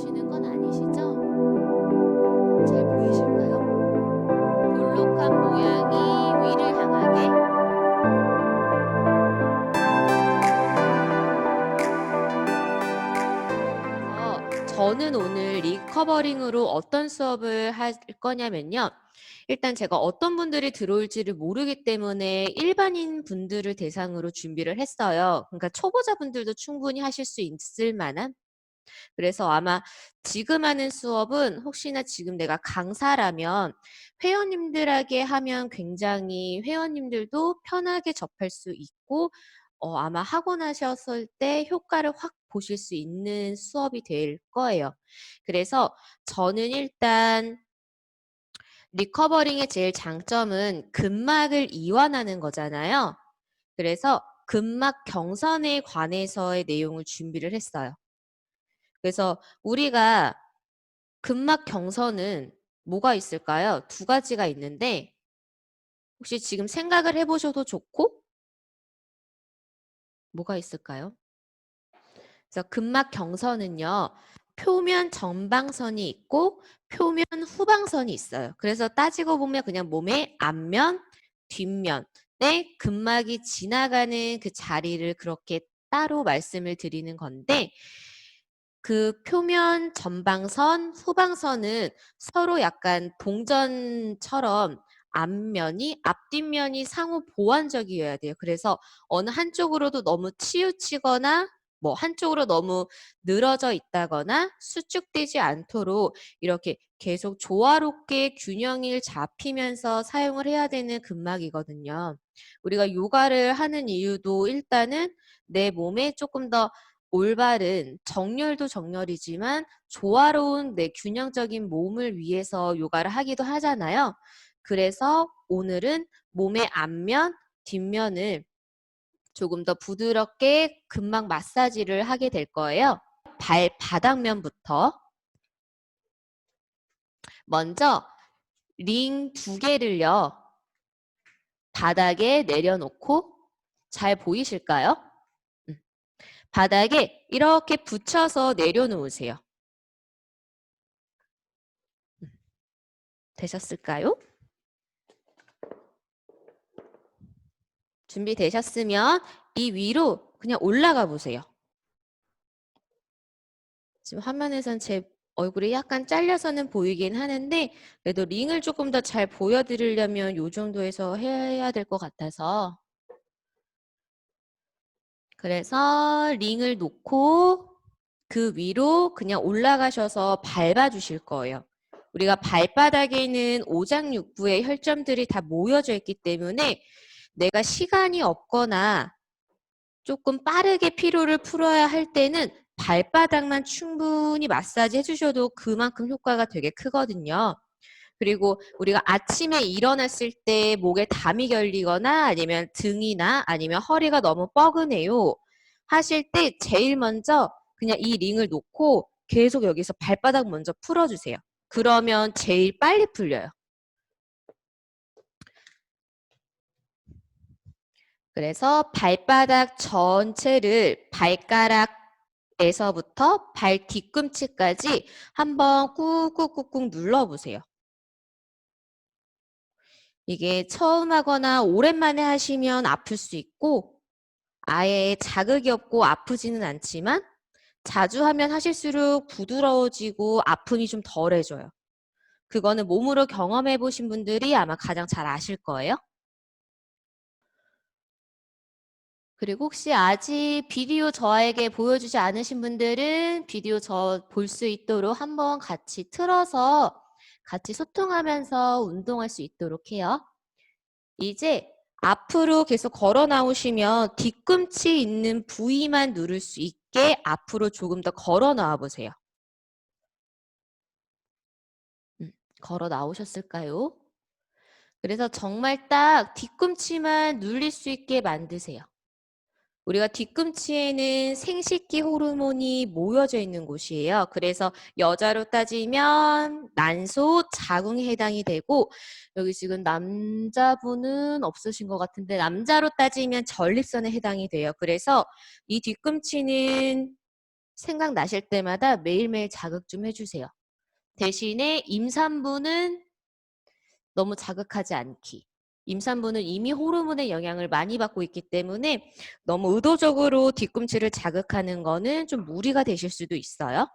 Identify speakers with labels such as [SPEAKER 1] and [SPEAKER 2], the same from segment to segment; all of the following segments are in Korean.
[SPEAKER 1] 보이시는 건 아니시죠? 잘 보이실까요? 볼록한 모양이 위를 향하게. 저는 오늘 리커버링으로 어떤 수업을 할 거냐면요. 일단 제가 어떤 분들이 들어올지를 모르기 때문에 일반인 분들을 대상으로 준비를 했어요. 그러니까 초보자분들도 충분히 하실 수 있을 만한. 그래서 아마 지금 하는 수업은 혹시나 지금 내가 강사라면 회원님들에게 하면 굉장히 회원님들도 편하게 접할 수 있고 아마 하고 나셨을 때 효과를 확 보실 수 있는 수업이 될 거예요. 그래서 저는 일단 리커버링의 제일 장점은 근막을 이완하는 거잖아요. 그래서 근막 경선에 관해서의 내용을 준비를 했어요. 그래서 우리가 근막 경선은 뭐가 있을까요? 두 가지가 있는데 혹시 지금 생각을 해보셔도 좋고 뭐가 있을까요? 그래서 근막 경선은요. 표면 전방선이 있고 표면 후방선이 있어요. 그래서 따지고 보면 그냥 몸의 앞면, 뒷면에 근막이 지나가는 그 자리를 그렇게 따로 말씀을 드리는 건데 그 표면 전방선, 후방선은 서로 약간 동전처럼 앞면이 앞뒷면이 상호 보완적이어야 돼요. 그래서 어느 한쪽으로도 너무 치우치거나 뭐 한쪽으로 너무 늘어져 있다거나 수축되지 않도록 이렇게 계속 조화롭게 균형을 잡히면서 사용을 해야 되는 근막이거든요. 우리가 요가를 하는 이유도 일단은 내 몸에 조금 더 올바른 정렬도 정렬이지만 조화로운 내 균형적인 몸을 위해서 요가를 하기도 하잖아요. 그래서 오늘은 몸의 앞면, 뒷면을 조금 더 부드럽게 근막 마사지를 하게 될 거예요. 발바닥면부터 먼저 링 두 개를요. 바닥에 내려놓고 잘 보이실까요? 바닥에 이렇게 붙여서 내려놓으세요. 되셨을까요? 준비되셨으면 이 위로 그냥 올라가 보세요. 지금 화면에선 제 얼굴이 약간 잘려서는 보이긴 하는데 그래도 링을 조금 더 잘 보여드리려면 이 정도에서 해야 될 것 같아서 그래서 링을 놓고 그 위로 그냥 올라가셔서 밟아 주실 거예요. 우리가 발바닥에 있는 오장육부의 혈점들이 다 모여져 있기 때문에 내가 시간이 없거나 조금 빠르게 피로를 풀어야 할 때는 발바닥만 충분히 마사지 해주셔도 그만큼 효과가 되게 크거든요. 그리고 우리가 아침에 일어났을 때 목에 담이 결리거나 아니면 등이나 아니면 허리가 너무 뻐근해요. 하실 때 제일 먼저 그냥 이 링을 놓고 계속 여기서 발바닥 먼저 풀어주세요. 그러면 제일 빨리 풀려요. 그래서 발바닥 전체를 발가락에서부터 발 뒤꿈치까지 한번 꾹꾹꾹꾹 눌러보세요. 이게 처음 하거나 오랜만에 하시면 아플 수 있고 아예 자극이 없고 아프지는 않지만 자주 하면 하실수록 부드러워지고 아픔이 좀 덜해져요. 그거는 몸으로 경험해 보신 분들이 아마 가장 잘 아실 거예요. 그리고 혹시 아직 비디오 저에게 보여주지 않으신 분들은 비디오 저 볼 수 있도록 한번 같이 틀어서 같이 소통하면서 운동할 수 있도록 해요. 이제 앞으로 계속 걸어 나오시면 뒤꿈치 있는 부위만 누를 수 있게 앞으로 조금 더 걸어 나와 보세요. 걸어 나오셨을까요? 그래서 정말 딱 뒤꿈치만 눌릴 수 있게 만드세요. 우리가 뒤꿈치에는 생식기 호르몬이 모여져 있는 곳이에요. 그래서 여자로 따지면 난소, 자궁에 해당이 되고 여기 지금 남자분은 없으신 것 같은데 남자로 따지면 전립선에 해당이 돼요. 그래서 이 뒤꿈치는 생각나실 때마다 매일매일 자극 좀 해주세요. 대신에 임산부는 너무 자극하지 않기. 임산부는 이미 호르몬의 영향을 많이 받고 있기 때문에 너무 의도적으로 뒤꿈치를 자극하는 거는 좀 무리가 되실 수도 있어요.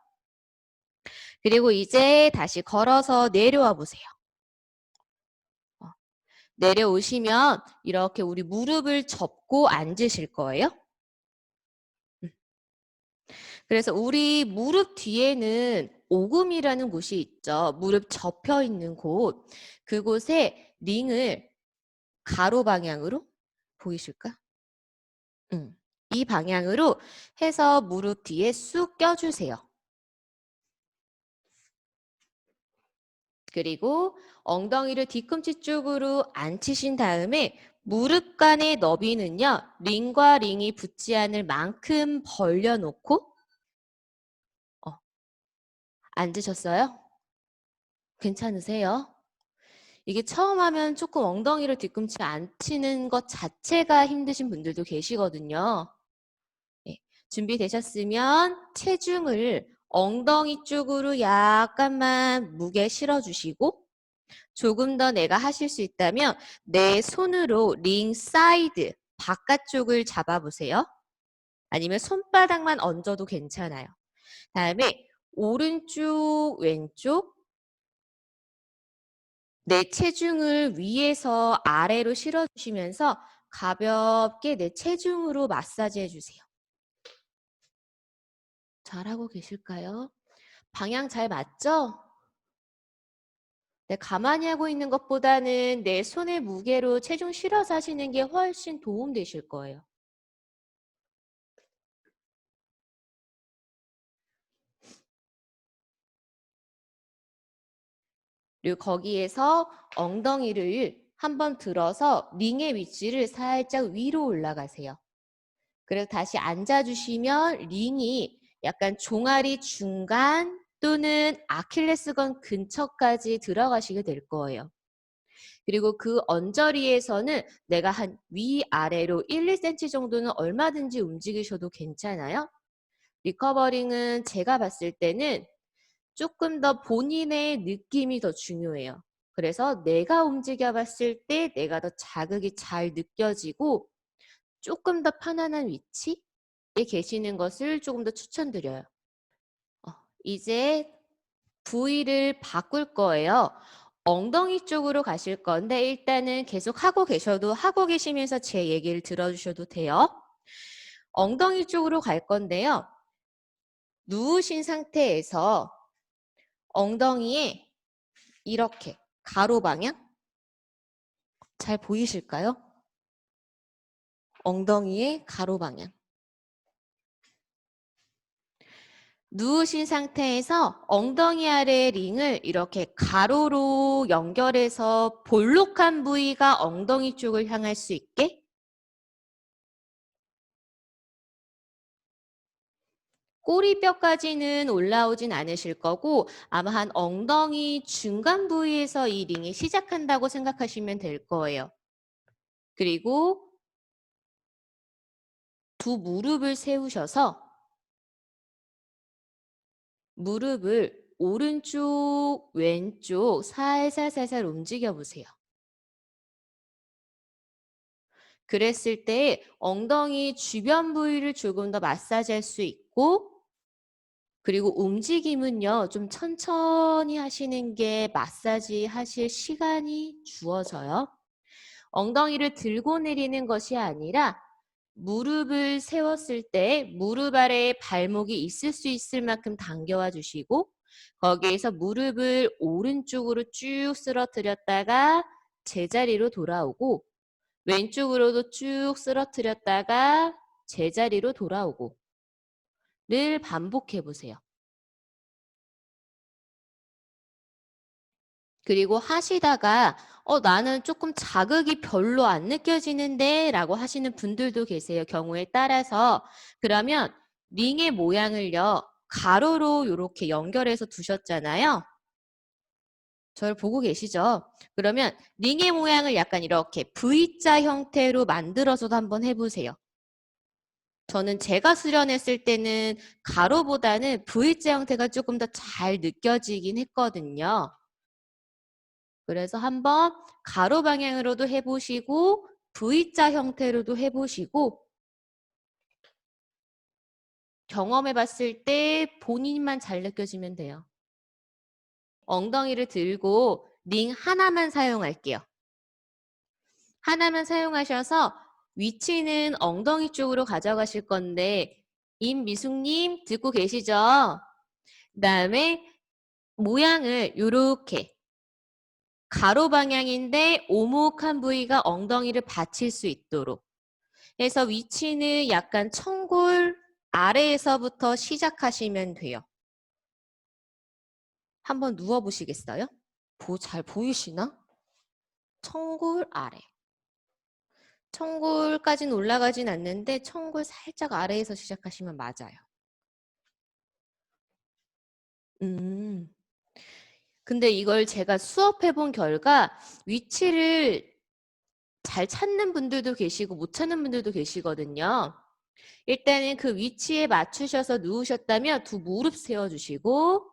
[SPEAKER 1] 그리고 이제 다시 걸어서 내려와 보세요. 내려오시면 이렇게 우리 무릎을 접고 앉으실 거예요. 그래서 우리 무릎 뒤에는 오금이라는 곳이 있죠. 무릎 접혀 있는 곳. 그곳에 링을 가로 방향으로 보이실까? 이 방향으로 해서 무릎 뒤에 쑥 껴주세요. 그리고 엉덩이를 뒤꿈치 쪽으로 앉히신 다음에 무릎 간의 너비는요. 링과 링이 붙지 않을 만큼 벌려놓고 앉으셨어요? 괜찮으세요? 이게 처음 하면 조금 엉덩이를 뒤꿈치 앉히는 것 자체가 힘드신 분들도 계시거든요. 네. 준비되셨으면 체중을 엉덩이 쪽으로 약간만 무게 실어주시고 조금 더 내가 하실 수 있다면 내 손으로 링 사이드 바깥쪽을 잡아보세요. 아니면 손바닥만 얹어도 괜찮아요. 다음에 오른쪽 왼쪽 내 체중을 위에서 아래로 실어주시면서 가볍게 내 체중으로 마사지 해주세요. 잘하고 계실까요? 방향 잘 맞죠? 네, 가만히 하고 있는 것보다는 내 손의 무게로 체중 실어서 하시는 게 훨씬 도움 되실 거예요. 그리고 거기에서 엉덩이를 한번 들어서 링의 위치를 살짝 위로 올라가세요. 그래서 다시 앉아주시면 링이 약간 종아리 중간 또는 아킬레스건 근처까지 들어가시게 될 거예요. 그리고 그 언저리에서는 내가 한 위아래로 1, 2cm 정도는 얼마든지 움직이셔도 괜찮아요. 리커버링은 제가 봤을 때는 조금 더 본인의 느낌이 더 중요해요. 그래서 내가 움직여 봤을 때 내가 더 자극이 잘 느껴지고 조금 더 편안한 위치에 계시는 것을 조금 더 추천드려요. 이제 부위를 바꿀 거예요. 엉덩이 쪽으로 가실 건데 일단은 계속 하고 계셔도 하고 계시면서 제 얘기를 들어주셔도 돼요. 엉덩이 쪽으로 갈 건데요. 누우신 상태에서 엉덩이에 이렇게 가로 방향 잘 보이실까요? 엉덩이의 가로 방향. 누우신 상태에서 엉덩이 아래의 링을 이렇게 가로로 연결해서 볼록한 부위가 엉덩이 쪽을 향할 수 있게 꼬리뼈까지는 올라오진 않으실 거고 아마 한 엉덩이 중간 부위에서 이 링이 시작한다고 생각하시면 될 거예요. 그리고 두 무릎을 세우셔서 무릎을 오른쪽, 왼쪽 살살살살 움직여 보세요. 그랬을 때 엉덩이 주변 부위를 조금 더 마사지할 수 있고 그리고 움직임은요. 좀 천천히 하시는 게 마사지 하실 시간이 주어져요. 엉덩이를 들고 내리는 것이 아니라 무릎을 세웠을 때 무릎 아래에 발목이 있을 수 있을 만큼 당겨와 주시고 거기에서 무릎을 오른쪽으로 쭉 쓰러뜨렸다가 제자리로 돌아오고 왼쪽으로도 쭉 쓰러뜨렸다가 제자리로 돌아오고 를 반복해 보세요. 그리고 하시다가 나는 조금 자극이 별로 안 느껴지는데 라고 하시는 분들도 계세요. 경우에 따라서. 그러면 링의 모양을요. 가로로 이렇게 연결해서 두셨잖아요. 저를 보고 계시죠? 그러면 링의 모양을 약간 이렇게 V자 형태로 만들어서도 한번 해보세요. 저는 제가 수련했을 때는 가로보다는 V자 형태가 조금 더 잘 느껴지긴 했거든요. 그래서 한번 가로 방향으로도 해보시고 V자 형태로도 해보시고 경험해봤을 때 본인만 잘 느껴지면 돼요. 엉덩이를 들고 링 하나만 사용할게요. 하나만 사용하셔서 위치는 엉덩이 쪽으로 가져가실 건데 임미숙님 듣고 계시죠? 그다음에 모양을 이렇게 가로 방향인데 오목한 부위가 엉덩이를 받칠 수 있도록 해서 위치는 약간 청골 아래에서부터 시작하시면 돼요. 한번 누워보시겠어요? 잘 보이시나? 청골 아래. 청골까지는 올라가진 않는데 청골 살짝 아래에서 시작하시면 맞아요. 근데 이걸 제가 수업해본 결과 위치를 잘 찾는 분들도 계시고 못 찾는 분들도 계시거든요. 일단은 그 위치에 맞추셔서 누우셨다면 두 무릎 세워주시고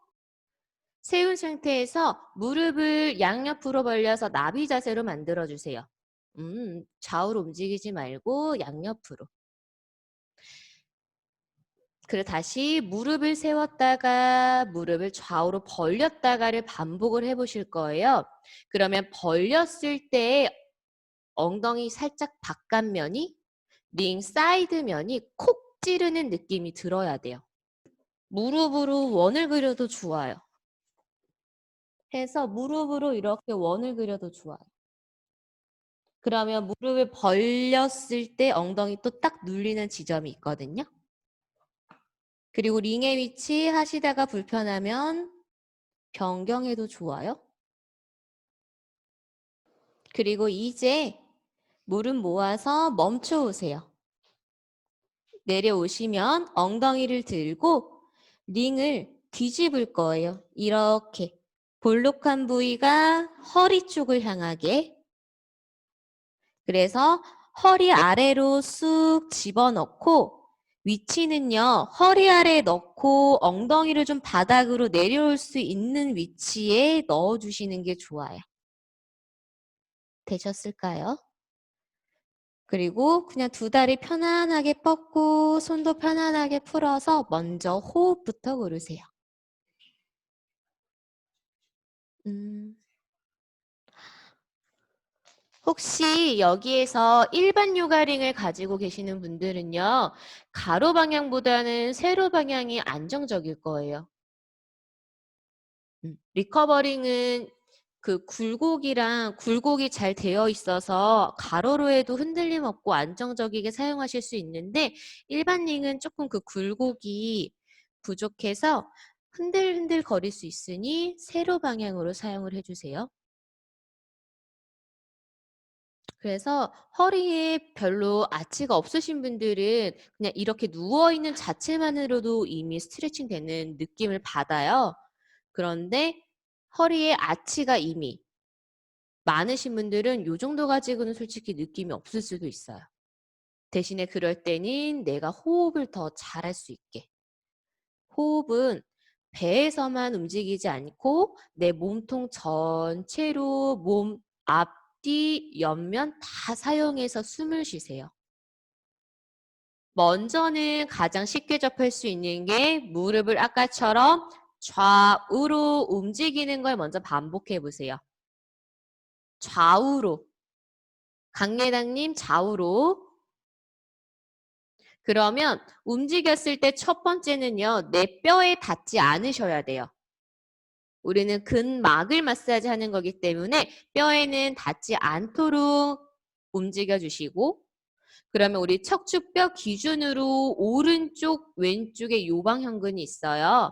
[SPEAKER 1] 세운 상태에서 무릎을 양옆으로 벌려서 나비 자세로 만들어주세요. 좌우로 움직이지 말고 양옆으로. 그리고 다시 무릎을 세웠다가 무릎을 좌우로 벌렸다가를 반복을 해보실 거예요. 그러면 벌렸을 때 엉덩이 살짝 바깥면이 링 사이드면이 콕 찌르는 느낌이 들어야 돼요. 무릎으로 원을 그려도 좋아요. 해서 무릎으로 이렇게 원을 그려도 좋아요. 그러면 무릎을 벌렸을 때 엉덩이 또 딱 눌리는 지점이 있거든요. 그리고 링의 위치 하시다가 불편하면 변경해도 좋아요. 그리고 이제 무릎 모아서 멈춰 오세요. 내려오시면 엉덩이를 들고 링을 뒤집을 거예요. 이렇게 볼록한 부위가 허리 쪽을 향하게. 그래서 허리 아래로 쑥 집어넣고 위치는요. 허리 아래에 넣고 엉덩이를 좀 바닥으로 내려올 수 있는 위치에 넣어주시는 게 좋아요. 되셨을까요? 그리고 그냥 두 다리 편안하게 뻗고 손도 편안하게 풀어서 먼저 호흡부터 고르세요. 혹시 여기에서 일반 요가링을 가지고 계시는 분들은요. 가로 방향보다는 세로 방향이 안정적일 거예요. 리커버링은 그 굴곡이 잘 되어 있어서 가로로 해도 흔들림 없고 안정적이게 사용하실 수 있는데 일반 링은 조금 그 굴곡이 부족해서 흔들흔들 거릴 수 있으니 세로 방향으로 사용을 해주세요. 그래서 허리에 별로 아치가 없으신 분들은 그냥 이렇게 누워있는 자체만으로도 이미 스트레칭 되는 느낌을 받아요. 그런데 허리에 아치가 이미 많으신 분들은 이 정도 가지고는 솔직히 느낌이 없을 수도 있어요. 대신에 그럴 때는 내가 호흡을 더 잘할 수 있게. 호흡은 배에서만 움직이지 않고 내 몸통 전체로 몸 앞뒤 옆면 다 사용해서 숨을 쉬세요. 먼저는 가장 쉽게 접할 수 있는 게 무릎을 아까처럼 좌우로 움직이는 걸 먼저 반복해 보세요. 좌우로. 강예당님 좌우로. 그러면 움직였을 때 첫 번째는요. 내 뼈에 닿지 않으셔야 돼요. 우리는 근막을 마사지 하는 거기 때문에 뼈에는 닿지 않도록 움직여 주시고 그러면 우리 척추뼈 기준으로 오른쪽 왼쪽에 요방형근이 있어요.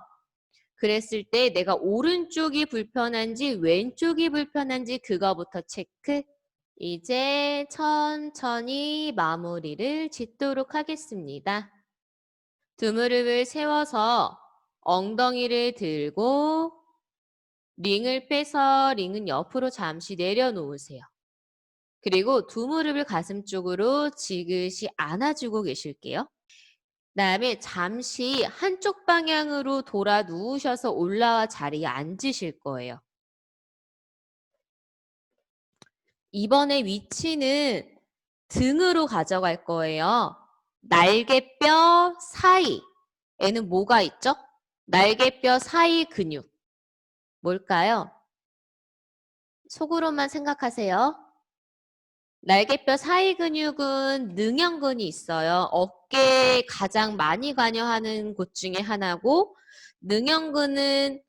[SPEAKER 1] 그랬을 때 내가 오른쪽이 불편한지 왼쪽이 불편한지 그거부터 체크. 이제 천천히 마무리를 짓도록 하겠습니다. 두 무릎을 세워서 엉덩이를 들고 링을 빼서 링은 옆으로 잠시 내려놓으세요. 그리고 두 무릎을 가슴 쪽으로 지그시 안아주고 계실게요. 그다음에 잠시 한쪽 방향으로 돌아 누우셔서 올라와 자리에 앉으실 거예요. 이번에 위치는 등으로 가져갈 거예요. 날개뼈 사이에는 뭐가 있죠? 날개뼈 사이 근육. 뭘까요? 속으로만 생각하세요. 날개뼈 사이 근육은 능형근이 있어요. 어깨에 가장 많이 관여하는 곳 중에 하나고, 능형근은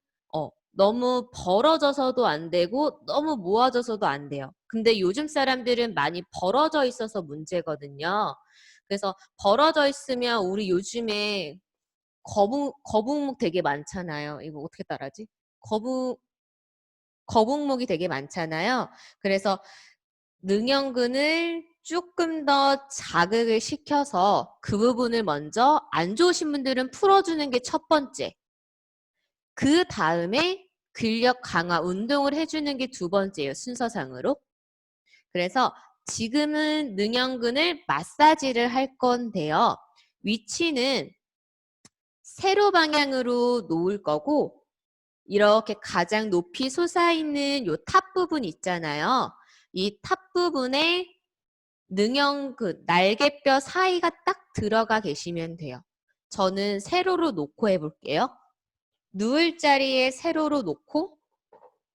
[SPEAKER 1] 너무 벌어져서도 안 되고 너무 모아져서도 안 돼요. 근데 요즘 사람들은 많이 벌어져 있어서 문제거든요. 그래서 벌어져 있으면 우리 요즘에 거북목 되게 많잖아요. 이거 어떻게 따라하지? 거북목이 되게 많잖아요. 그래서 능형근을 조금 더 자극을 시켜서 그 부분을 먼저 안 좋으신 분들은 풀어주는 게 첫 번째. 그 다음에 근력 강화 운동을 해주는 게 두 번째예요. 순서상으로. 그래서 지금은 능형근을 마사지를 할 건데요. 위치는 세로 방향으로 놓을 거고 이렇게 가장 높이 솟아있는 요 탑 부분 있잖아요. 이 탑 부분에 능형근, 날개뼈 사이가 딱 들어가 계시면 돼요. 저는 세로로 놓고 해볼게요. 누울 자리에 세로로 놓고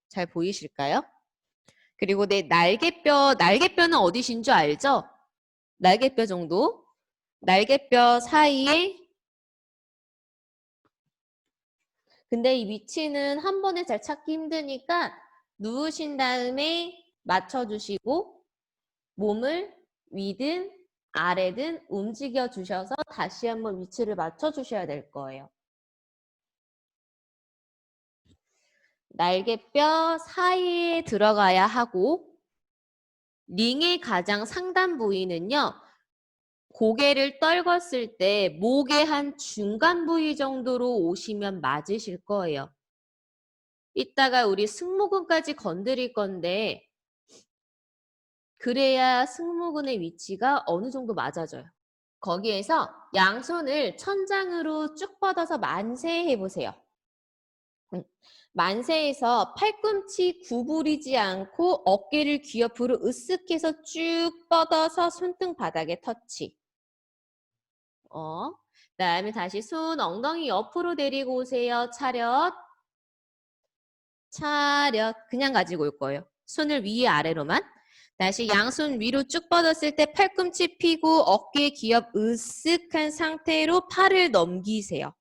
[SPEAKER 1] 잘 보이실까요? 그리고 내 날개뼈는 어디신 줄 알죠? 날개뼈 정도. 날개뼈 사이에 근데 이 위치는 한 번에 잘 찾기 힘드니까 누우신 다음에 맞춰주시고 몸을 위든 아래든 움직여 주셔서 다시 한번 위치를 맞춰 주셔야 될 거예요. 날개뼈 사이에 들어가야 하고 링의 가장 상단 부위는요. 고개를 떨궜을 때 목의 한 중간 부위 정도로 오시면 맞으실 거예요. 이따가 우리 승모근까지 건드릴 건데 그래야 승모근의 위치가 어느 정도 맞아져요. 거기에서 양손을 천장으로 쭉 뻗어서 만세 해보세요. 만세에서 팔꿈치 구부리지 않고 어깨를 귀 옆으로 으쓱해서 쭉 뻗어서 손등 바닥에 터치. 그다음에 다시 손 엉덩이 옆으로 데리고 오세요. 차렷. 차렷. 그냥 가지고 올 거예요. 손을 위아래로만. 다시 양손 위로 쭉 뻗었을 때 팔꿈치 펴고 어깨 기업 으쓱한 상태로 팔을 넘기세요.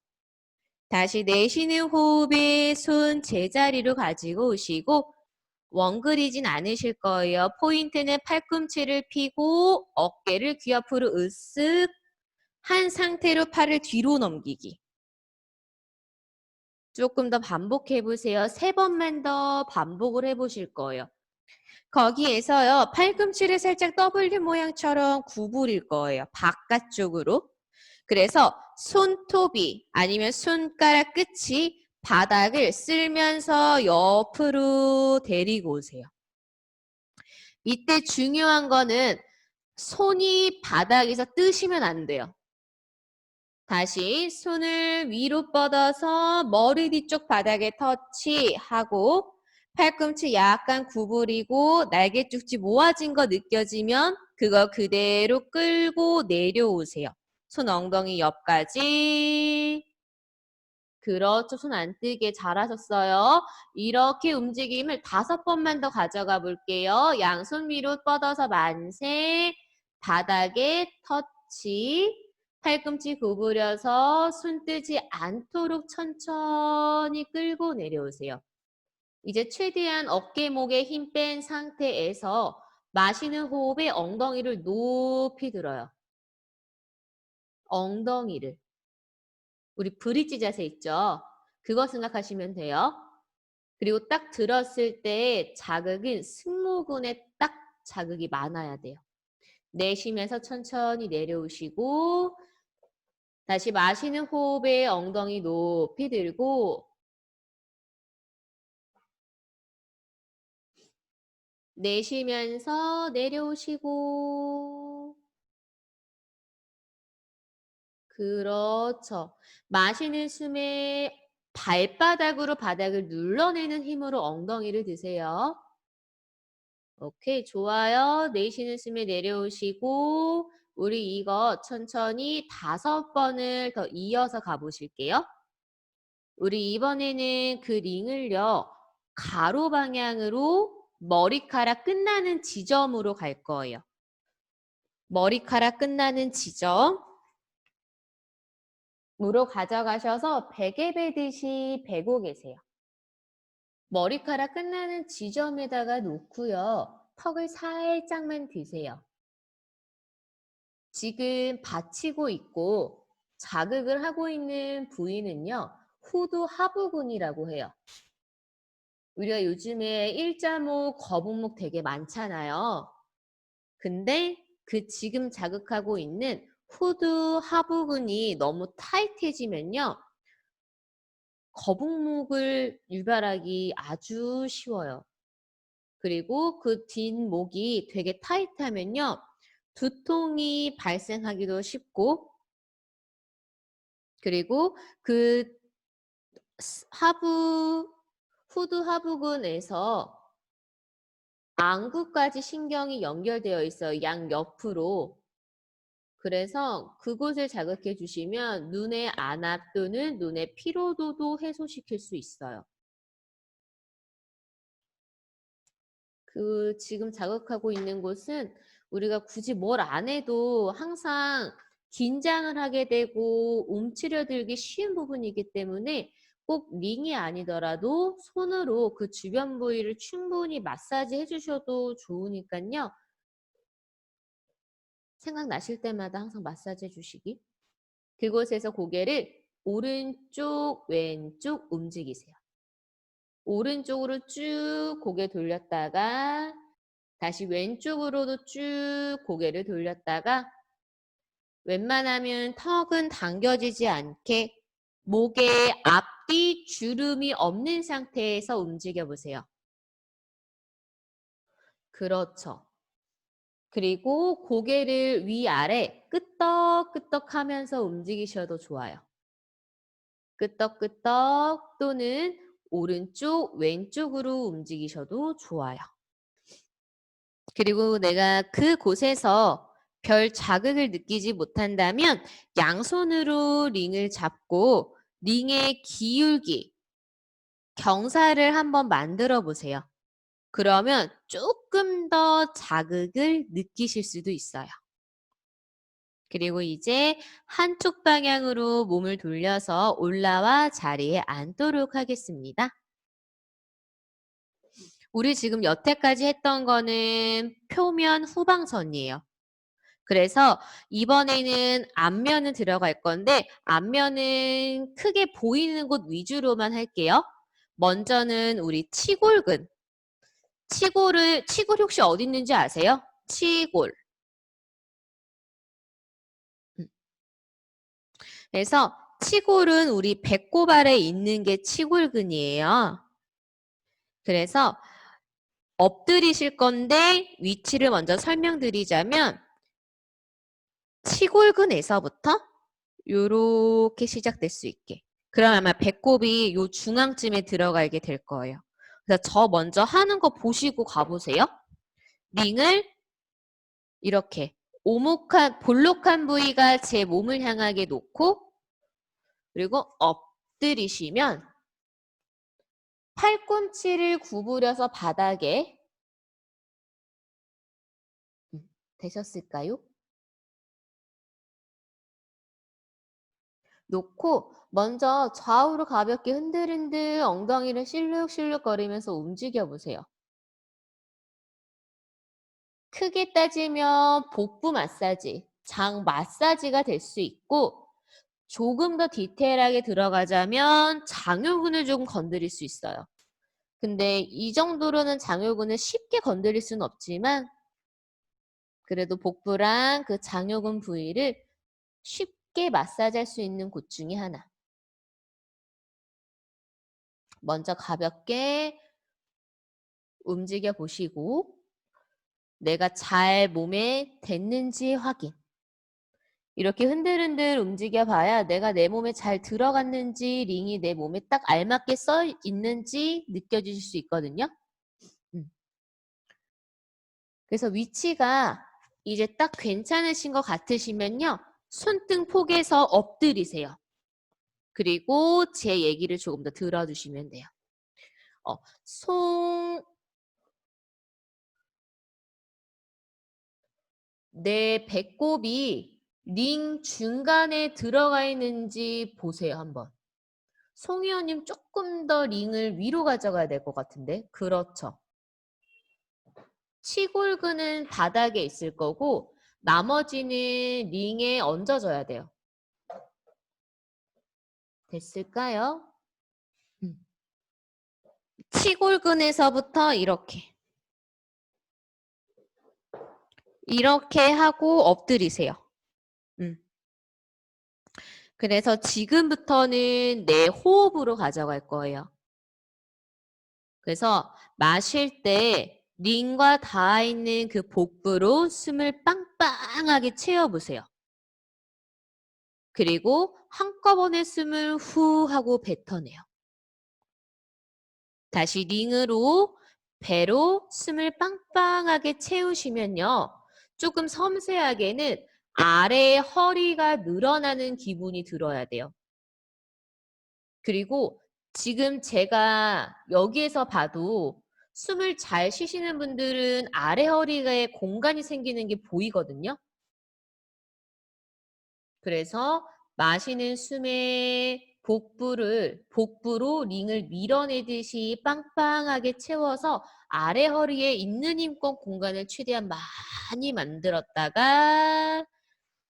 [SPEAKER 1] 다시 내쉬는 호흡에 손 제자리로 가지고 오시고 원그리진 않으실 거예요. 포인트는 팔꿈치를 펴고 어깨를 귀 앞으로 으쓱 한 상태로 팔을 뒤로 넘기기. 조금 더 반복해 보세요. 3번만 더 반복을 해보실 거예요. 거기에서요. 팔꿈치를 살짝 W 모양처럼 구부릴 거예요. 바깥쪽으로. 그래서 손톱이 아니면 손가락 끝이 바닥을 쓸면서 옆으로 데리고 오세요. 이때 중요한 거는 손이 바닥에서 뜨시면 안 돼요. 다시 손을 위로 뻗어서 머리 뒤쪽 바닥에 터치하고 팔꿈치 약간 구부리고 날개 쪽지 모아진 거 느껴지면 그거 그대로 끌고 내려오세요. 손 엉덩이 옆까지. 그렇죠. 손 안 뜨게 잘하셨어요. 이렇게 움직임을 5번만 더 가져가 볼게요. 양손 위로 뻗어서 만세, 바닥에 터치, 팔꿈치 구부려서 손 뜨지 않도록 천천히 끌고 내려오세요. 이제 최대한 어깨, 목에 힘 뺀 상태에서 마시는 호흡에 엉덩이를 높이 들어요. 엉덩이를. 우리 브릿지 자세 있죠? 그거 생각하시면 돼요. 그리고 딱 들었을 때 자극은 승모근에 딱 자극이 많아야 돼요. 내쉬면서 천천히 내려오시고 다시 마시는 호흡에 엉덩이 높이 들고 내쉬면서 내려오시고 그렇죠. 마시는 숨에 발바닥으로 바닥을 눌러내는 힘으로 엉덩이를 드세요. 오케이, 좋아요. 내쉬는 숨에 내려오시고 우리 이거 천천히 5번을 더 이어서 가보실게요. 우리 이번에는 그 링을요. 가로 방향으로 머리카락 끝나는 지점으로 갈 거예요. 머리카락 끝나는 지점으로 가져가셔서 베개 베듯이 베고 계세요. 머리카락 끝나는 지점에다가 놓고요. 턱을 살짝만 드세요. 지금 받치고 있고 자극을 하고 있는 부위는요. 후두 하부근이라고 해요. 우리가 요즘에 일자목, 거북목 되게 많잖아요. 근데 그 지금 자극하고 있는 후두 하부근이 너무 타이트해지면요. 거북목을 유발하기 아주 쉬워요. 그리고 그 뒷목이 되게 타이트하면요. 두통이 발생하기도 쉽고 그리고 그 후두 하부근에서 안구까지 신경이 연결되어 있어요. 양옆으로. 그래서 그곳을 자극해 주시면 눈의 안압 또는 눈의 피로도도 해소시킬 수 있어요. 그 지금 자극하고 있는 곳은 우리가 굳이 뭘 안 해도 항상 긴장을 하게 되고 움츠려들기 쉬운 부분이기 때문에 꼭 링이 아니더라도 손으로 그 주변 부위를 충분히 마사지 해주셔도 좋으니까요. 생각나실 때마다 항상 마사지 해주시기. 그곳에서 고개를 오른쪽, 왼쪽 움직이세요. 오른쪽으로 쭉 고개 돌렸다가 다시 왼쪽으로도 쭉 고개를 돌렸다가 웬만하면 턱은 당겨지지 않게 목에 앞뒤 주름이 없는 상태에서 움직여 보세요. 그렇죠. 그리고 고개를 위아래 끄떡끄떡 하면서 움직이셔도 좋아요. 끄떡끄떡 또는 오른쪽, 왼쪽으로 움직이셔도 좋아요. 그리고 내가 그곳에서 별 자극을 느끼지 못한다면 양손으로 링을 잡고 링의 기울기, 경사를 한번 만들어 보세요. 그러면 조금 더 자극을 느끼실 수도 있어요. 그리고 이제 한쪽 방향으로 몸을 돌려서 올라와 자리에 앉도록 하겠습니다. 우리 지금 여태까지 했던 거는 표면 후방선이에요. 그래서 이번에는 앞면은 들어갈 건데 앞면은 크게 보이는 곳 위주로만 할게요. 먼저는 우리 치골근. 치골 혹시 어디 있는지 아세요? 치골. 그래서 치골은 우리 배꼽 아래에 있는 게 치골근이에요. 그래서 엎드리실 건데 위치를 먼저 설명드리자면 치골근에서부터 요렇게 시작될 수 있게. 그럼 아마 배꼽이 요 중앙쯤에 들어가게 될 거예요. 그래서 저 먼저 하는 거 보시고 가보세요. 링을 이렇게 볼록한 부위가 제 몸을 향하게 놓고 그리고 엎드리시면 팔꿈치를 구부려서 바닥에 되셨을까요? 놓고 먼저 좌우로 가볍게 흔들흔들 엉덩이를 실룩실룩 거리면서 움직여 보세요. 크게 따지면 복부 마사지, 장 마사지가 될 수 있고 조금 더 디테일하게 들어가자면 장요근을 조금 건드릴 수 있어요. 근데 이 정도로는 장요근을 쉽게 건드릴 수는 없지만 그래도 복부랑 그 장요근 부위를 쉽게 마사지할 수 있는 곳 중에 하나. 먼저 가볍게 움직여 보시고 내가 잘 몸에 댔는지 확인. 이렇게 흔들흔들 움직여 봐야 내가 내 몸에 잘 들어갔는지 링이 내 몸에 딱 알맞게 써 있는지 느껴지실 수 있거든요. 그래서 위치가 이제 딱 괜찮으신 것 같으시면요. 손등 폭에서 엎드리세요. 그리고 제 얘기를 조금 더 들어주시면 돼요. 내 배꼽이 링 중간에 들어가 있는지 보세요, 한번. 송희원님 조금 더 링을 위로 가져가야 될 것 같은데. 그렇죠. 치골근은 바닥에 있을 거고 나머지는 링에 얹어져야 돼요. 됐을까요? 치골근에서부터 이렇게 하고 엎드리세요. 그래서 지금부터는 내 호흡으로 가져갈 거예요. 그래서 마실 때 링과 닿아 있는 그 복부로 숨을 빵빵하게 채워보세요. 그리고 한꺼번에 숨을 후 하고 뱉어내요. 다시 링으로 배로 숨을 빵빵하게 채우시면요. 조금 섬세하게는 아래 허리가 늘어나는 기분이 들어야 돼요. 그리고 지금 제가 여기에서 봐도 숨을 잘 쉬시는 분들은 아래 허리에 공간이 생기는 게 보이거든요. 그래서 마시는 숨에 복부로 링을 밀어내듯이 빵빵하게 채워서 아래 허리에 있는 힘껏 공간을 최대한 많이 만들었다가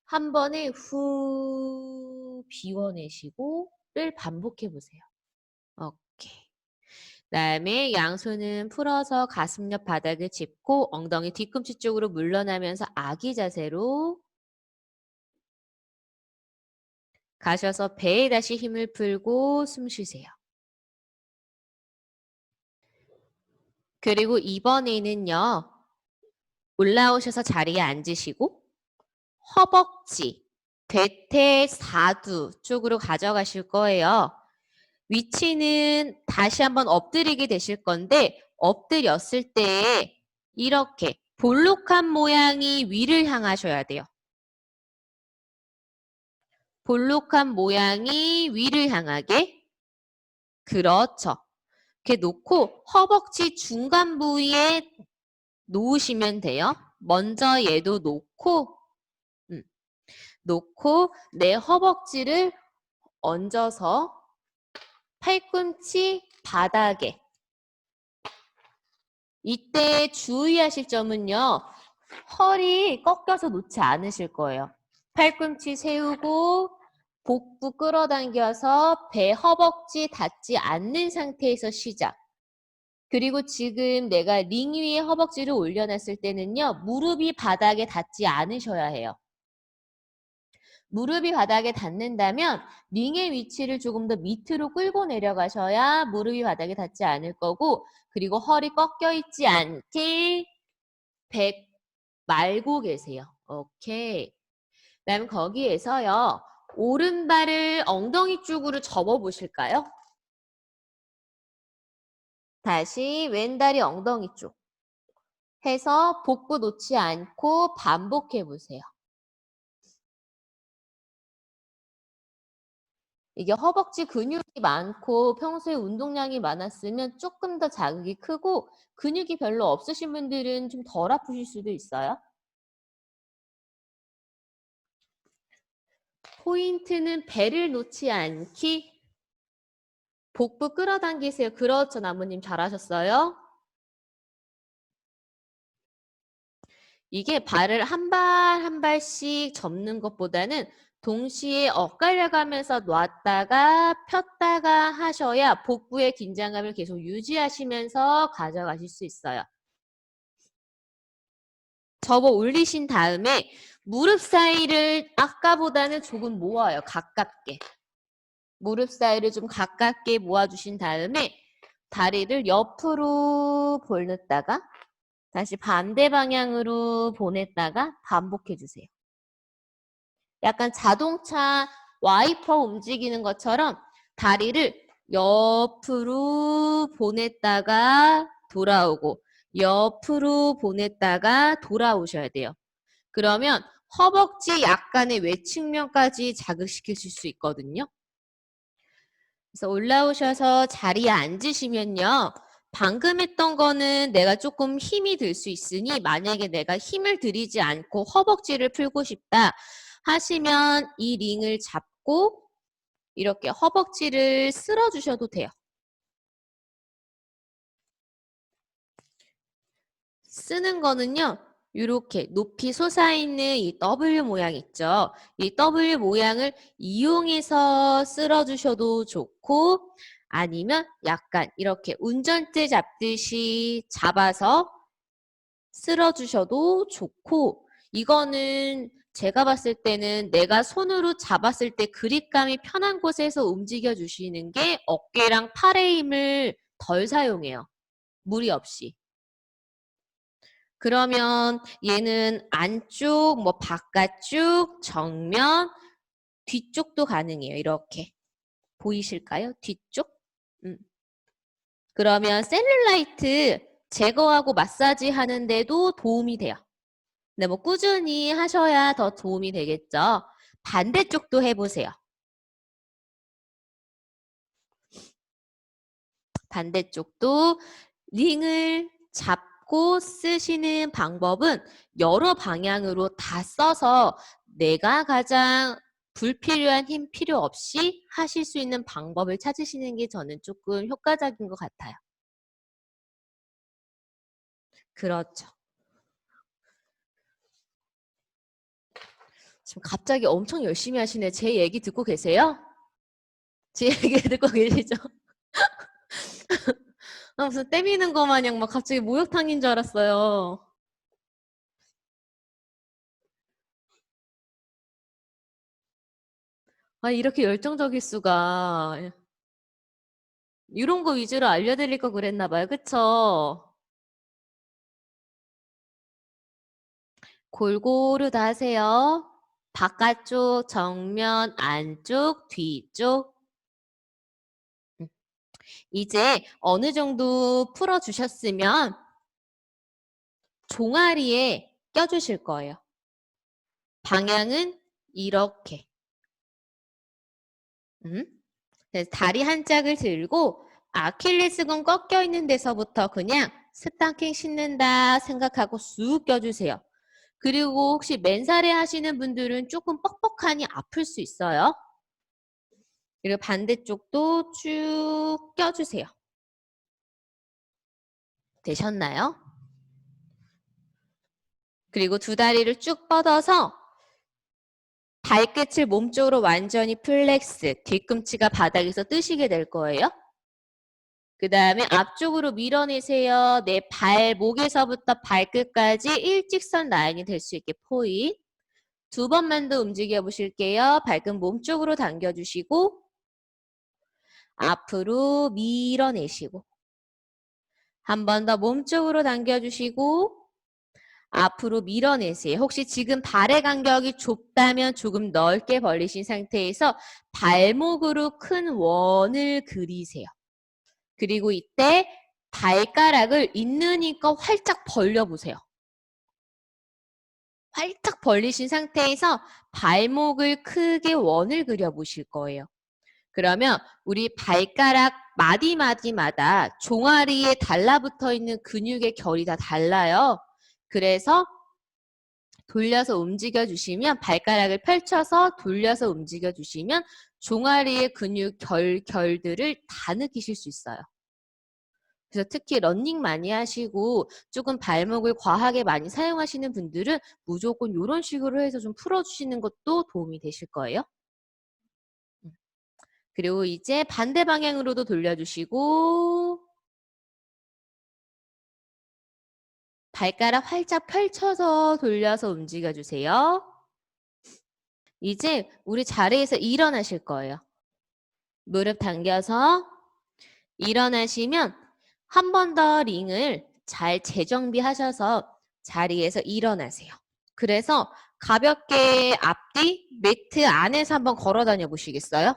[SPEAKER 1] 한 번에 후 비워내시고를 반복해 보세요. 오케이. 그다음에 양손은 풀어서 가슴 옆 바닥을 짚고 엉덩이 뒤꿈치 쪽으로 물러나면서 아기 자세로 가셔서 배에 다시 힘을 풀고 숨 쉬세요. 그리고 이번에는요. 올라오셔서 자리에 앉으시고 허벅지, 대퇴사두 쪽으로 가져가실 거예요. 위치는 다시 한번 엎드리게 되실 건데 엎드렸을 때 이렇게 볼록한 모양이 위를 향하셔야 돼요. 볼록한 모양이 위를 향하게. 그렇죠. 이렇게 놓고 허벅지 중간 부위에 놓으시면 돼요. 먼저 얘도 놓고 내 허벅지를 얹어서 팔꿈치 바닥에. 이때 주의하실 점은요. 허리 꺾여서 놓지 않으실 거예요. 팔꿈치 세우고 복부 끌어당겨서 배 허벅지 닿지 않는 상태에서 시작. 그리고 지금 내가 링 위에 허벅지를 올려놨을 때는요. 무릎이 바닥에 닿지 않으셔야 해요. 무릎이 바닥에 닿는다면 링의 위치를 조금 더 밑으로 끌고 내려가셔야 무릎이 바닥에 닿지 않을 거고 그리고 허리 꺾여 있지 않게 배 말고 계세요. 오케이. 그다음 거기에서요. 오른발을 엉덩이 쪽으로 접어 보실까요? 다시 왼다리 엉덩이 쪽 해서 복부 놓지 않고 반복해 보세요. 이게 허벅지 근육이 많고 평소에 운동량이 많았으면 조금 더 자극이 크고 근육이 별로 없으신 분들은 좀 덜 아프실 수도 있어요. 포인트는 배를 놓지 않기. 복부 끌어당기세요. 그렇죠. 나무님 잘하셨어요. 이게 발을 한 발 한 발씩 접는 것보다는 동시에 엇갈려 가면서 놨다가 폈다가 하셔야 복부의 긴장감을 계속 유지하시면서 가져가실 수 있어요. 접어 올리신 다음에 무릎 사이를 아까보다는 조금 모아요. 가깝게. 무릎 사이를 좀 가깝게 모아주신 다음에 다리를 옆으로 보냈다가 다시 반대 방향으로 보냈다가 반복해 주세요. 약간 자동차 와이퍼 움직이는 것처럼 다리를 옆으로 보냈다가 돌아오고 옆으로 보냈다가 돌아오셔야 돼요. 그러면 허벅지 약간의 외측면까지 자극시키실 수 있거든요. 그래서 올라오셔서 자리에 앉으시면요. 방금 했던 거는 내가 조금 힘이 들 수 있으니 만약에 내가 힘을 들이지 않고 허벅지를 풀고 싶다 하시면 이 링을 잡고 이렇게 허벅지를 쓸어주셔도 돼요. 쓰는 거는요. 이렇게 높이 솟아있는 이 W 모양 있죠. 이 W 모양을 이용해서 쓸어주셔도 좋고 아니면 약간 이렇게 운전대 잡듯이 잡아서 쓸어주셔도 좋고 이거는 제가 봤을 때는 내가 손으로 잡았을 때 그립감이 편한 곳에서 움직여 주시는 게 어깨랑 팔의 힘을 덜 사용해요. 무리 없이. 그러면 얘는 안쪽, 뭐 바깥쪽, 정면, 뒤쪽도 가능해요. 이렇게. 보이실까요? 뒤쪽? 그러면 셀룰라이트 제거하고 마사지 하는데도 도움이 돼요. 근데 뭐 꾸준히 하셔야 더 도움이 되겠죠. 반대쪽도 해보세요. 반대쪽도 링을 잡고 쓰시는 방법은 여러 방향으로 다 써서 내가 가장 불필요한 힘 필요 없이 하실 수 있는 방법을 찾으시는 게 저는 조금 효과적인 것 같아요. 그렇죠. 지금 갑자기 엄청 열심히 하시네. 제 얘기 듣고 계세요? 제 얘기 듣고 계시죠? 무슨 때미는 거 마냥 막 갑자기 목욕탕인 줄 알았어요. 아, 이렇게 열정적일 수가. 이런 거 위주로 알려드릴 거 그랬나 봐요. 그쵸? 골고루 다 하세요. 바깥쪽, 정면, 안쪽, 뒤쪽. 이제 어느 정도 풀어주셨으면 종아리에 껴주실 거예요. 방향은 이렇게. 그래서 다리 한 짝을 들고 아킬레스건 꺾여 있는 데서부터 그냥 스타킹 신는다 생각하고 쑥 껴주세요. 그리고 혹시 맨살에 하시는 분들은 조금 뻑뻑하니 아플 수 있어요. 그리고 반대쪽도 쭉 껴주세요. 되셨나요? 그리고 두 다리를 쭉 뻗어서 발끝을 몸쪽으로 완전히 플렉스, 뒤꿈치가 바닥에서 뜨시게 될 거예요. 그 다음에 앞쪽으로 밀어내세요. 내 발목에서부터 발끝까지 일직선 라인이 될 수 있게 포인. 두 번만 더 움직여 보실게요. 발끝 몸쪽으로 당겨주시고 앞으로 밀어내시고 한 번 더 몸쪽으로 당겨주시고 앞으로 밀어내세요. 혹시 지금 발의 간격이 좁다면 조금 넓게 벌리신 상태에서 발목으로 큰 원을 그리세요. 그리고 이때 발가락을 있는 힘껏 활짝 벌려보세요. 활짝 벌리신 상태에서 발목을 크게 원을 그려보실 거예요. 그러면 우리 발가락 마디마디마다 종아리에 달라붙어 있는 근육의 결이 다 달라요. 그래서 돌려서 움직여 주시면 발가락을 펼쳐서 돌려서 움직여 주시면 종아리의 근육 결들을 다 느끼실 수 있어요. 그래서 특히 러닝 많이 하시고 조금 발목을 과하게 많이 사용하시는 분들은 무조건 이런 식으로 해서 좀 풀어주시는 것도 도움이 되실 거예요. 그리고 이제 반대 방향으로도 돌려주시고 발가락 활짝 펼쳐서 돌려서 움직여주세요. 이제 우리 자리에서 일어나실 거예요. 무릎 당겨서 일어나시면 한 번 더 링을 잘 재정비하셔서 자리에서 일어나세요. 그래서 가볍게 앞뒤 매트 안에서 한번 걸어 다녀 보시겠어요?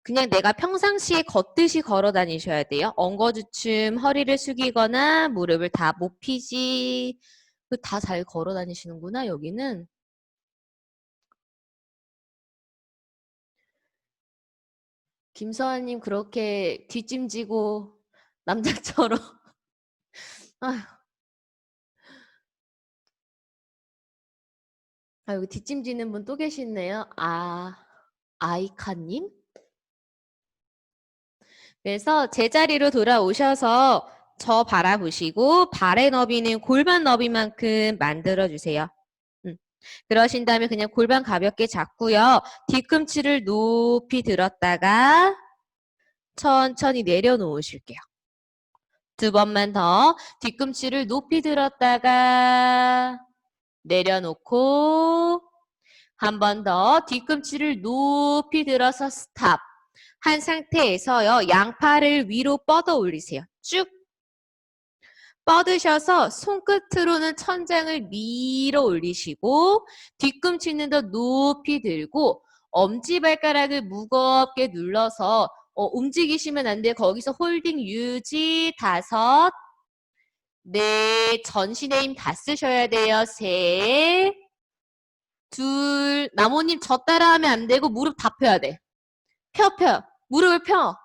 [SPEAKER 1] 그냥 내가 평상시에 걷듯이 걸어 다니셔야 돼요. 엉거주춤 허리를 숙이거나 무릎을 다 못 펴지. 다 잘 걸어 다니시는구나, 여기는. 김서아님 그렇게 뒷짐지고 남자처럼. 아휴, 여기 뒷짐지는 분 또 계시네요. 아이카님? 그래서 제자리로 돌아오셔서 저 바라보시고 발의 너비는 골반 너비만큼 만들어주세요. 그러신 다음에 그냥 골반 가볍게 잡고요. 뒤꿈치를 높이 들었다가 천천히 내려놓으실게요. 두 번만 더 뒤꿈치를 높이 들었다가 내려놓고 한 번 더 뒤꿈치를 높이 들어서 스탑. 한 상태에서요. 양팔을 위로 뻗어 올리세요. 쭉 뻗으셔서 손끝으로는 천장을 밀어 올리시고 뒤꿈치는 더 높이 들고 엄지발가락을 무겁게 눌러서 움직이시면 안 돼요. 거기서 홀딩 유지 5, 넷, 전신의 힘 다 쓰셔야 돼요. 셋, 둘, 나모님 저 따라하면 안 되고 무릎 다 펴야 돼. 펴. 무릎을 펴.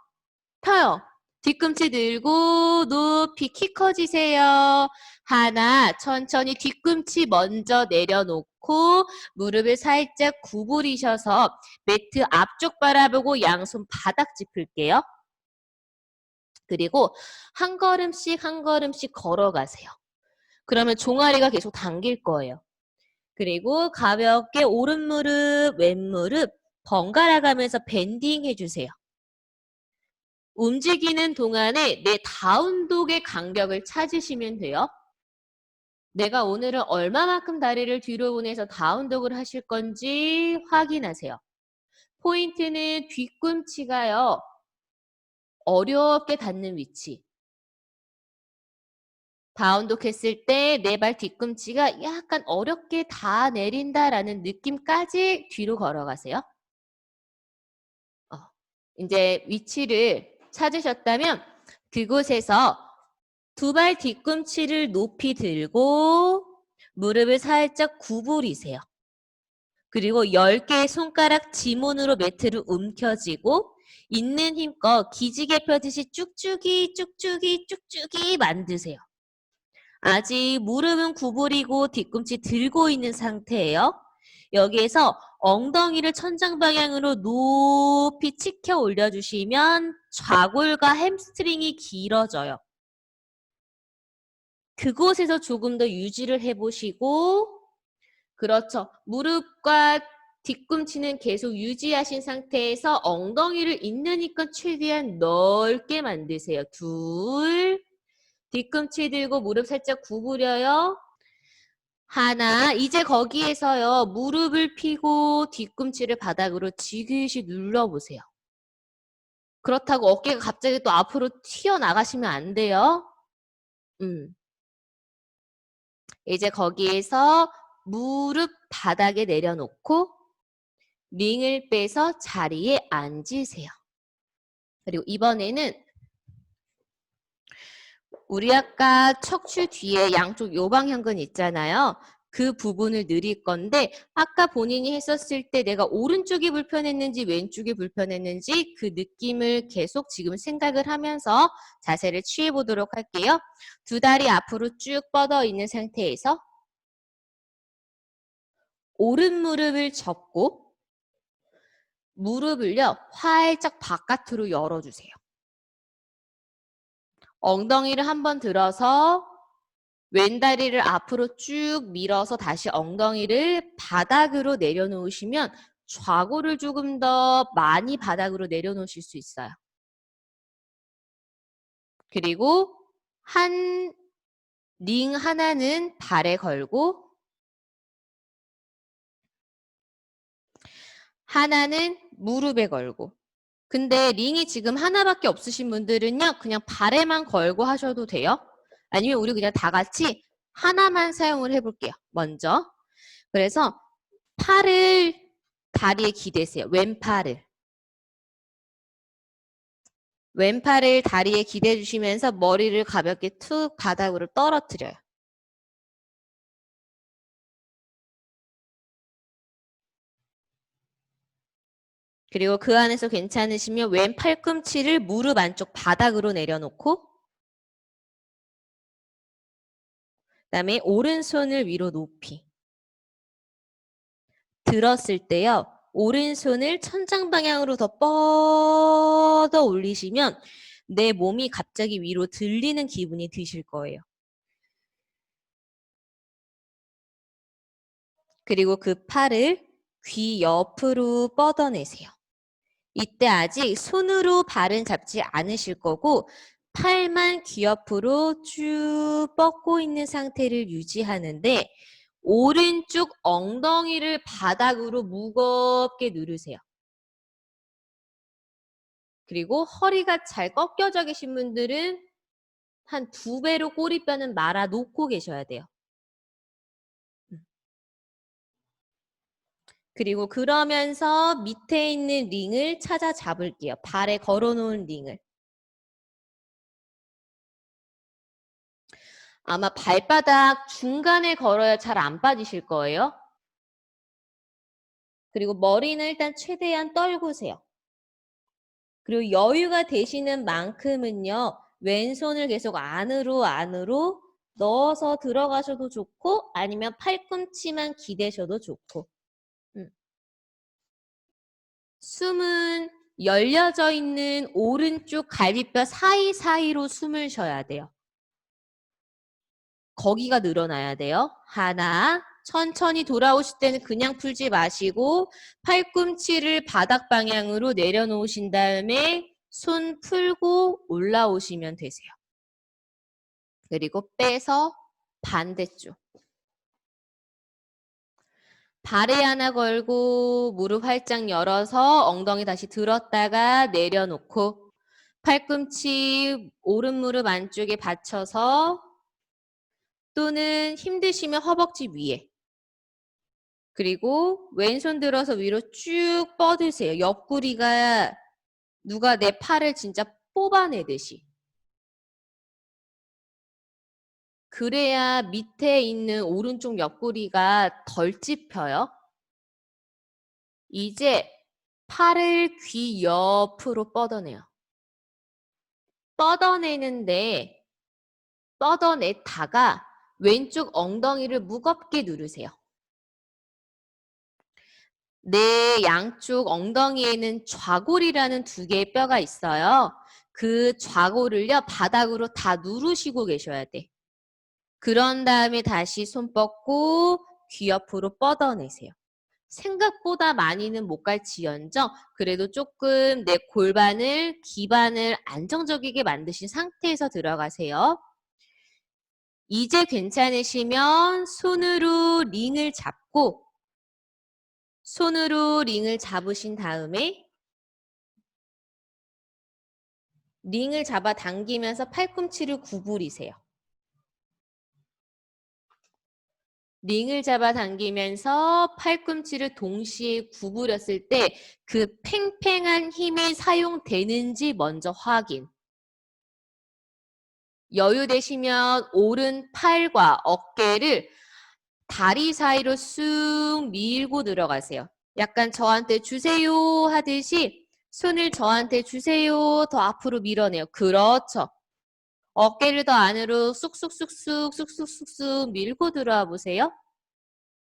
[SPEAKER 1] 펴요. 뒤꿈치 들고 높이 키 커지세요. 하나, 천천히 뒤꿈치 먼저 내려놓고 무릎을 살짝 구부리셔서 매트 앞쪽 바라보고 양손 바닥 짚을게요. 그리고 한 걸음씩 한 걸음씩 걸어가세요. 그러면 종아리가 계속 당길 거예요. 그리고 가볍게 오른 무릎, 왼 무릎 번갈아 가면서 밴딩 해주세요. 움직이는 동안에 내 다운독의 간격을 찾으시면 돼요. 내가 오늘은 얼마만큼 다리를 뒤로 보내서 다운독을 하실 건지 확인하세요. 포인트는 뒤꿈치가요. 어렵게 닿는 위치. 다운독 했을 때 내 발 뒤꿈치가 약간 어렵게 다 내린다라는 느낌까지 뒤로 걸어가세요. 이제 위치를 찾으셨다면 그곳에서 두 발 뒤꿈치를 높이 들고 무릎을 살짝 구부리세요. 그리고 10개의 손가락 지문으로 매트를 움켜쥐고 있는 힘껏 기지개 펴듯이 쭉쭉이 만드세요. 아직 무릎은 구부리고 뒤꿈치 들고 있는 상태예요. 여기에서 엉덩이를 천장 방향으로 높이 치켜 올려주시면 좌골과 햄스트링이 길어져요. 그곳에서 조금 더 유지를 해보시고 그렇죠. 무릎과 뒤꿈치는 계속 유지하신 상태에서 엉덩이를 있는 힘껏 최대한 넓게 만드세요. 둘, 뒤꿈치 들고 무릎 살짝 구부려요. 하나, 이제 거기에서요. 무릎을 펴고 뒤꿈치를 바닥으로 지그시 눌러보세요. 그렇다고 어깨가 갑자기 또 앞으로 튀어나가시면 안 돼요. 이제 거기에서 무릎 바닥에 내려놓고 링을 빼서 자리에 앉으세요. 그리고 이번에는 우리 아까 척추 뒤에 양쪽 요방형근 있잖아요. 그 부분을 늘릴 건데 아까 본인이 했었을 때 내가 오른쪽이 불편했는지 왼쪽이 불편했는지 그 느낌을 계속 지금 생각을 하면서 자세를 취해 보도록 할게요. 두 다리 앞으로 쭉 뻗어 있는 상태에서 오른 무릎을 접고 무릎을요 활짝 바깥으로 열어주세요. 엉덩이를 한번 들어서 왼다리를 앞으로 쭉 밀어서 다시 엉덩이를 바닥으로 내려놓으시면 좌골을 조금 더 많이 바닥으로 내려놓으실 수 있어요. 그리고 한 링 하나는 발에 걸고 하나는 무릎에 걸고 근데 링이 지금 하나밖에 없으신 분들은요. 그냥 발에만 걸고 하셔도 돼요. 아니면 우리 그냥 다 같이 하나만 사용을 해볼게요. 먼저 그래서 팔을 다리에 기대세요. 왼팔을. 왼팔을 다리에 기대주시면서 머리를 가볍게 툭 바닥으로 떨어뜨려요. 그리고 그 안에서 괜찮으시면 왼 팔꿈치를 무릎 안쪽 바닥으로 내려놓고 그다음에 오른손을 위로 높이 들었을 때요. 오른손을 천장 방향으로 더 뻗어 올리시면 내 몸이 갑자기 위로 들리는 기분이 드실 거예요. 그리고 그 팔을 귀 옆으로 뻗어내세요. 이때 아직 손으로 발은 잡지 않으실 거고 팔만 귀 옆으로 쭉 뻗고 있는 상태를 유지하는데 오른쪽 엉덩이를 바닥으로 무겁게 누르세요. 그리고 허리가 잘 꺾여져 계신 분들은 한 2배로 꼬리뼈는 말아 놓고 계셔야 돼요. 그리고 그러면서 밑에 있는 링을 찾아 잡을게요. 발에 걸어놓은 링을. 아마 발바닥 중간에 걸어야 잘 안 빠지실 거예요. 그리고 머리는 일단 최대한 떨구세요. 그리고 여유가 되시는 만큼은요. 왼손을 계속 안으로 넣어서 들어가셔도 좋고 아니면 팔꿈치만 기대셔도 좋고. 숨은 열려져 있는 오른쪽 갈비뼈 사이사이로 숨을 쉬어야 돼요. 거기가 늘어나야 돼요. 하나, 천천히 돌아오실 때는 그냥 풀지 마시고 팔꿈치를 바닥 방향으로 내려놓으신 다음에 손 풀고 올라오시면 되세요. 그리고 빼서 반대쪽. 발에 하나 걸고 무릎 활짝 열어서 엉덩이 다시 들었다가 내려놓고 팔꿈치 오른 무릎 안쪽에 받쳐서 또는 힘드시면 허벅지 위에 그리고 왼손 들어서 위로 쭉 뻗으세요. 옆구리가 누가 내 팔을 진짜 뽑아내듯이. 그래야 밑에 있는 오른쪽 옆구리가 덜 찝혀요. 이제 팔을 귀 옆으로 뻗어내요. 뻗어내는데 뻗어냈다가 왼쪽 엉덩이를 무겁게 누르세요. 내 양쪽 엉덩이에는 좌골이라는 2개의 뼈가 있어요. 그 좌골을요 바닥으로 다 누르시고 계셔야 돼. 그런 다음에 다시 손 뻗고 귀 옆으로 뻗어내세요. 생각보다 많이는 못 갈지언정 그래도 조금 내 골반을 기반을 안정적이게 만드신 상태에서 들어가세요. 이제 괜찮으시면 손으로 링을 잡고 손으로 링을 잡으신 다음에 링을 잡아 당기면서 팔꿈치를 구부리세요. 링을 잡아 당기면서 팔꿈치를 동시에 구부렸을 때 그 팽팽한 힘이 사용되는지 먼저 확인. 여유 되시면 오른 팔과 어깨를 다리 사이로 쑥 밀고 들어가세요. 약간 저한테 주세요 하듯이 손을 저한테 주세요 더 앞으로 밀어내요. 그렇죠. 어깨를 더 안으로 쑥쑥쑥쑥 밀고 들어와 보세요.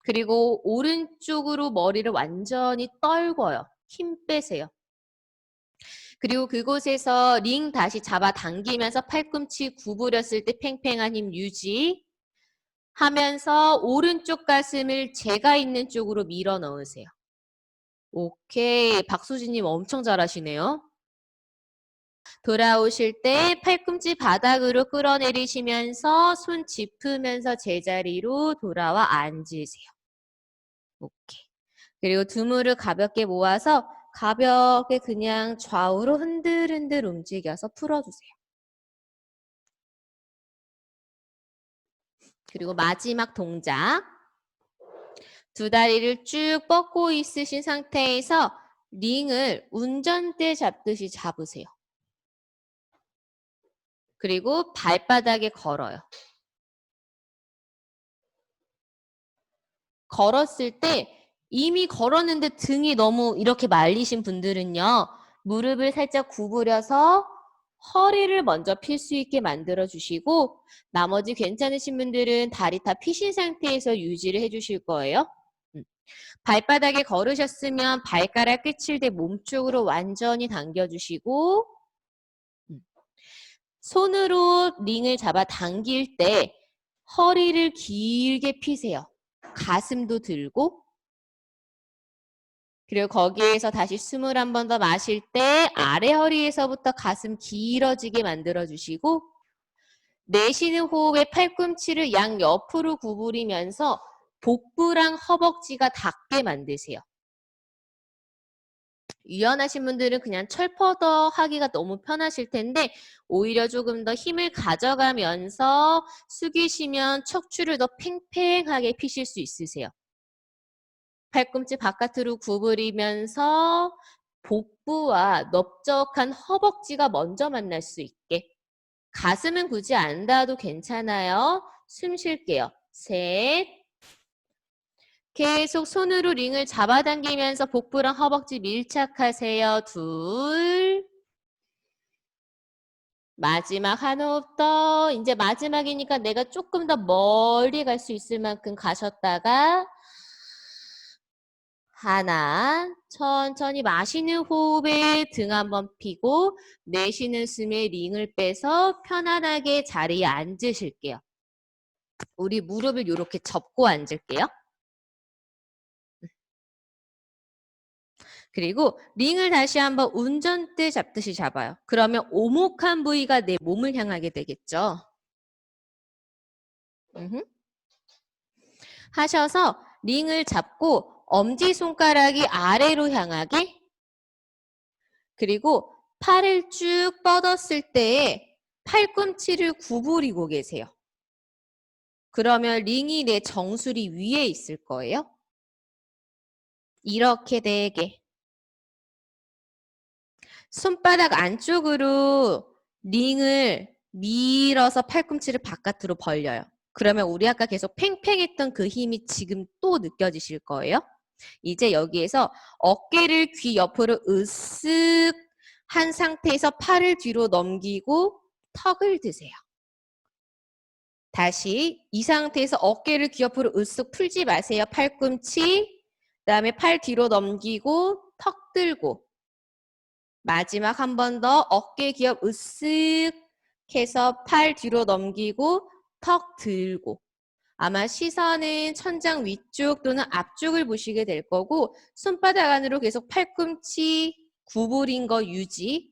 [SPEAKER 1] 그리고 오른쪽으로 머리를 완전히 떨궈요. 힘 빼세요. 그리고 그곳에서 링 다시 잡아 당기면서 팔꿈치 구부렸을 때 팽팽한 힘 유지 하면서 오른쪽 가슴을 제가 있는 쪽으로 밀어 넣으세요. 오케이. 박수진님 엄청 잘하시네요. 돌아오실 때 팔꿈치 바닥으로 끌어내리시면서 손 짚으면서 제자리로 돌아와 앉으세요. 오케이. 그리고 두 무릎 가볍게 모아서 가볍게 그냥 좌우로 흔들흔들 움직여서 풀어주세요. 그리고 마지막 동작. 두 다리를 쭉 뻗고 있으신 상태에서 링을 운전대 잡듯이 잡으세요. 그리고 발바닥에 걸어요. 걸었을 때 이미 걸었는데 등이 너무 이렇게 말리신 분들은요. 무릎을 살짝 구부려서 허리를 먼저 필 수 있게 만들어 주시고 나머지 괜찮으신 분들은 다리 다 피신 상태에서 유지를 해 주실 거예요. 발바닥에 걸으셨으면 발가락 끝을 대 몸쪽으로 완전히 당겨주시고 손으로 링을 잡아 당길 때 허리를 길게 피세요. 가슴도 들고 그리고 거기에서 다시 숨을 한 번 더 마실 때 아래 허리에서부터 가슴 길어지게 만들어주시고 내쉬는 호흡에 팔꿈치를 양옆으로 구부리면서 복부랑 허벅지가 닿게 만드세요. 유연하신 분들은 그냥 철퍼더 하기가 너무 편하실 텐데 오히려 조금 더 힘을 가져가면서 숙이시면 척추를 더 팽팽하게 피실 수 있으세요. 팔꿈치 바깥으로 구부리면서 복부와 넓적한 허벅지가 먼저 만날 수 있게 가슴은 굳이 안 닿아도 괜찮아요. 숨 쉴게요. 셋. 계속 손으로 링을 잡아당기면서 복부랑 허벅지 밀착하세요. 둘. 마지막 한 호흡 더. 이제 마지막이니까 내가 조금 더 멀리 갈 수 있을 만큼 가셨다가 하나. 천천히 마시는 호흡에 등 한번 펴고 내쉬는 숨에 링을 빼서 편안하게 자리에 앉으실게요. 우리 무릎을 이렇게 접고 앉을게요. 그리고 링을 다시 한번 운전대 잡듯이 잡아요. 그러면 오목한 부위가 내 몸을 향하게 되겠죠. 하셔서 링을 잡고 엄지손가락이 아래로 향하게 그리고 팔을 쭉 뻗었을 때에 팔꿈치를 구부리고 계세요. 그러면 링이 내 정수리 위에 있을 거예요. 이렇게 되게 손바닥 안쪽으로 링을 밀어서 팔꿈치를 바깥으로 벌려요. 그러면 우리 아까 계속 팽팽했던 그 힘이 지금 또 느껴지실 거예요. 이제 여기에서 어깨를 귀 옆으로 으쓱 한 상태에서 팔을 뒤로 넘기고 턱을 드세요. 다시 이 상태에서 어깨를 귀 옆으로 으쓱 풀지 마세요. 팔꿈치, 그다음에 팔 뒤로 넘기고 턱 들고 마지막 한 번 더 어깨 기업 으쓱 해서 팔 뒤로 넘기고 턱 들고 아마 시선은 천장 위쪽 또는 앞쪽을 보시게 될 거고 손바닥 안으로 계속 팔꿈치 구부린 거 유지.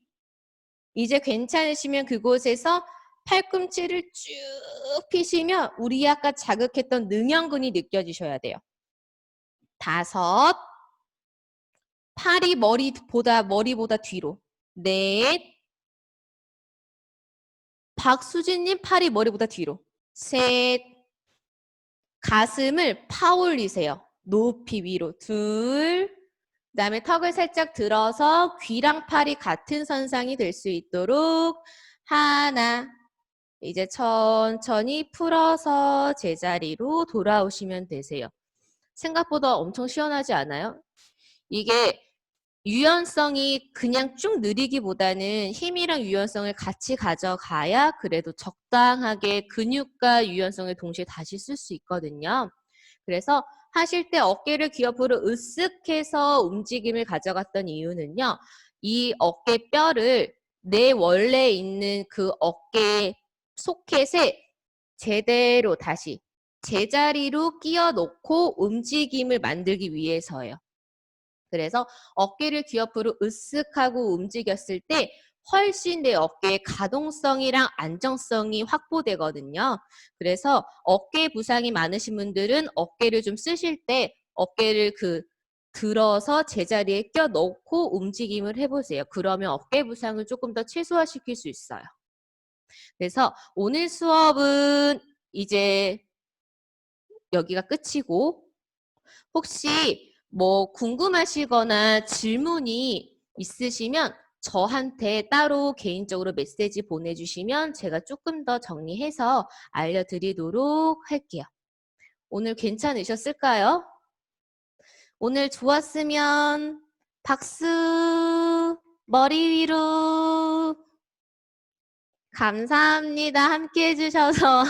[SPEAKER 1] 이제 괜찮으시면 그곳에서 팔꿈치를 쭉 펴시면 우리 아까 자극했던 능형근이 느껴지셔야 돼요. 다섯, 팔이 머리보다 뒤로. 넷, 박수진님 팔이 머리보다 뒤로. 셋, 가슴을 파올리세요. 높이 위로. 둘, 그다음에 턱을 살짝 들어서 귀랑 팔이 같은 선상이 될 수 있도록 하나. 이제 천천히 풀어서 제자리로 돌아오시면 되세요. 생각보다 엄청 시원하지 않아요? 이게 유연성이 그냥 쭉 느리기보다는 힘이랑 유연성을 같이 가져가야 그래도 적당하게 근육과 유연성을 동시에 다시 쓸 수 있거든요. 그래서 하실 때 어깨를 귀 옆으로 으쓱해서 움직임을 가져갔던 이유는요. 이 어깨뼈를 내 원래 있는 그 어깨 소켓에 제대로 다시 제자리로 끼워 놓고 움직임을 만들기 위해서예요. 그래서 어깨를 귀 옆으로 으쓱하고 움직였을 때 훨씬 내 어깨의 가동성이랑 안정성이 확보되거든요. 그래서 어깨 부상이 많으신 분들은 어깨를 좀 쓰실 때 어깨를 들어서 제자리에 껴 넣고 움직임을 해보세요. 그러면 어깨 부상을 조금 더 최소화시킬 수 있어요. 그래서 오늘 수업은 이제 여기가 끝이고 혹시 뭐 궁금하시거나 질문이 있으시면 저한테 따로 개인적으로 메시지 보내주시면 제가 조금 더 정리해서 알려드리도록 할게요. 오늘 괜찮으셨을까요? 오늘 좋았으면 박수, 머리 위로. 감사합니다. 함께 해주셔서.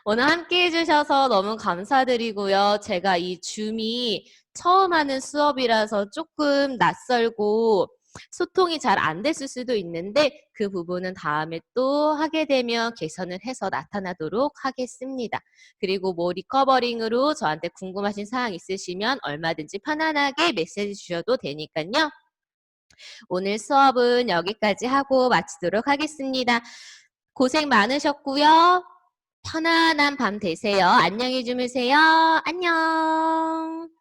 [SPEAKER 1] 오늘 함께 해주셔서 너무 감사드리고요. 제가 이 줌이 처음 하는 수업이라서 조금 낯설고 소통이 잘 안 됐을 수도 있는데 그 부분은 다음에 또 하게 되면 개선을 해서 나타나도록 하겠습니다. 그리고 뭐 리커버링으로 저한테 궁금하신 사항 있으시면 얼마든지 편안하게 메시지 주셔도 되니까요. 오늘 수업은 여기까지 하고 마치도록 하겠습니다. 고생 많으셨고요. 편안한 밤 되세요. 안녕히 주무세요. 안녕.